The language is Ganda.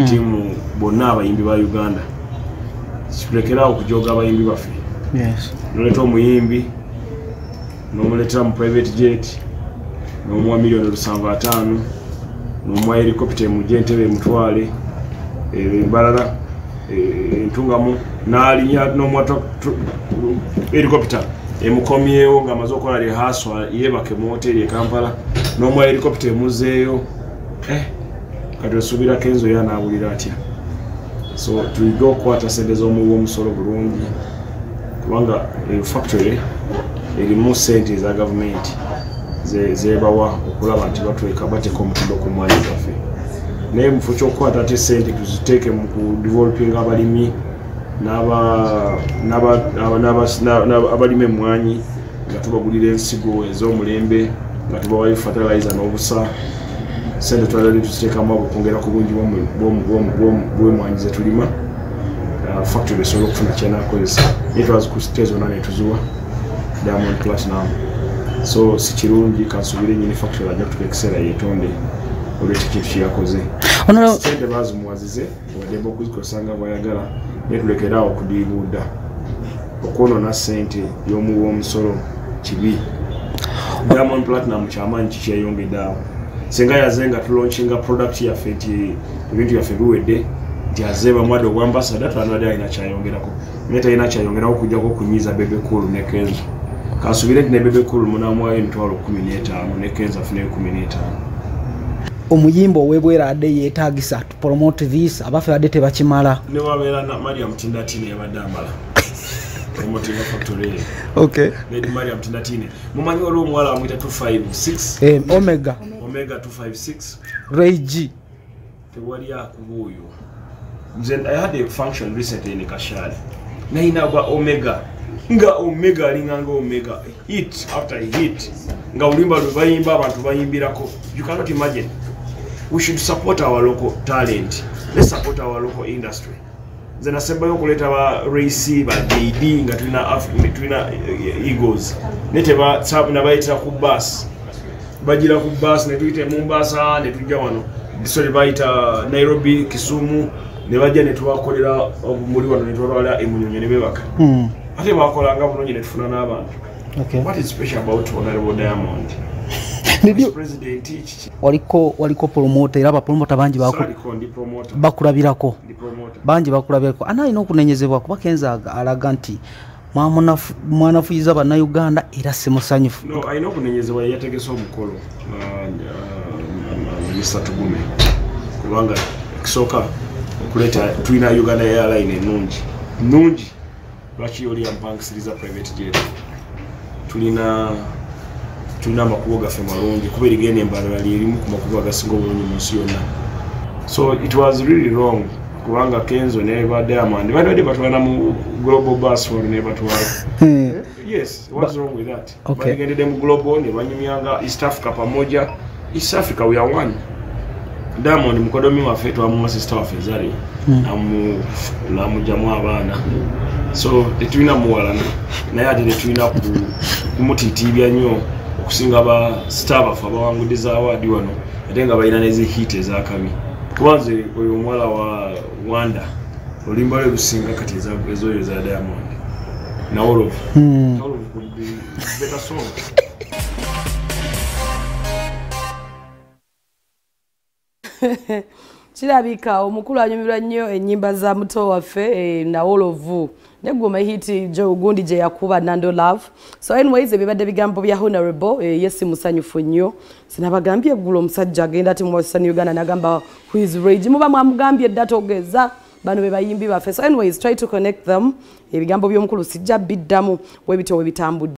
timu bonna abayimbi ba Uganda tulekerawo okujoga abayimbi baffe noleta omuyimbi n'omuletera mu private jet n'omuwa $750,000 n'omuwa helicopter mu Jentebe Mutwale Mbarara entungamu n'alinya n'omuwa helicopter emukomyewo ng'amaze okukola rehearsal yebake mu hoteli e Kampala n'omuwa helicopter emuzeeyo kati osuubira Kenzo yanaabulira atya so tuliga okukwata sente z'omuwi w'omusolo bulungi kubanga factory erimu sente za gavumenti zebawa okulaba nti batweka bateka omutindo ku mwanya zaffe naye mufu ky'okukwata ate sente tuziteeke mu kudeveloping abalimi n'abalimi emmwanyi nga tubagulira ensigo ez'omulembe nga tubawayo fertilizer n'obusa sente twalali tuziteekamu okwongera ku bungi bw'emmwanyi ze tulima factory esobola okufuna kyenakozesa naye twazikuste zonna netuziwa Diamond Platinum so si kirungi kansubire nyini factory ajja kutuka ekiseera yeetonde olw'ekyo kintu kyeyakoze sente bazimuwazize wadde okuzikozesa nga bw'ayagala naye tulekeraawo okudiibuuda okwonoona sente y'omuwi w'omusolo kibi Diamond Platinum kyamaanyi kikyeyongedde awo singa yaze nga tulaunchinga product yaffe nti ebintu byaffe biwedde nti aze bamwadde obwambasada twanadde alina kyayongerako naye talina kyayongerako okujjako okunyiiza Bebe Cool ne Kenzo kansubire nti ne Bebe Cool munamwayo $15,000 ne Kenzo afune $15,000 omuyimba owebweradde yeetagisa to promote this abaffe badde tebakimala ne wabeera na Mariam Tindatine yabadde amala promoting factory Lady Mariam Tindatine mumanyi waliwo omuwala amwita 256 Omega 256 Ray G tewali akubuuyo I had a function recently in Kashali naina ba Omega nga Omega alinganga Omega hit after hit nga ulimba lwebayimba abantu bayimbirako you cannot imagine. We should support our local talent. Let's support our local industry. Zena semba yokuleta ba Racy ba JD nga tulina Eagles neteba sabu nabayita ku bus bajira ku bus ne tuyite Mombasa ne tujja wano disole bayita Nairobi Kisumu ne bajja ne tubakolera muri wano ne twala emunyonyo ne bebaka ate bakolanga bulungi ne tufuna n'abantu. What is special about Honorable Diamond? President waliko promoter era ba promoter banji bakulabirako banji bakulabirako anayina okunenyezebwa kuba Kenzo alaga nti mwanafuyiza bana Uganda era semusanyufu. No, ayina okunenyezebwa yategese omukolo Mr. Tugume kubanga kisoka okuleta tulina Uganda Airline nungi lwaki yoli yampangisiza private jet tulina amakubo gaffe malungi kuba erigenda embalo yali erimu ku makubo agasinga obulungi mu nsi yonna. So it was really wrong kubanga Kenzo ne ba Diamond badde batwala mu global bus for ne batwala. Yes, what's wrong with that? Bagendede mu global ne banyumyanga East Africa pamoja. East Africa we are one. Diamond mukodomi waffe twamu sister waffe Zari lamu jamu abaana so tetulina muwalana naye ate tetulina kumutitibya nnyo okusinga ba star bafe abawangudde award wano ate nga balina nezi hit ezakabi kubanze oyo omwala wa Wanda olimba lwe lusinga kati ezoyo za Diamond na all of could be better song. Kirabika omukulu anyumirwa nnyo ennyimba za muto waffe na Olovu negoma hiti Joe Gundi je yakuba Nando Love. So anyways ebibadde bigambo bya Honorable yes musanyufu nnyo sinabagambye eggulo omusajja agenda ati mu Uganda nagamba who is rage muba mwamugambye data ogeza bano be bayimbi baffe. So anyways try to connect them ebigambo by'omukulu sijja biddamu webito webitambudde.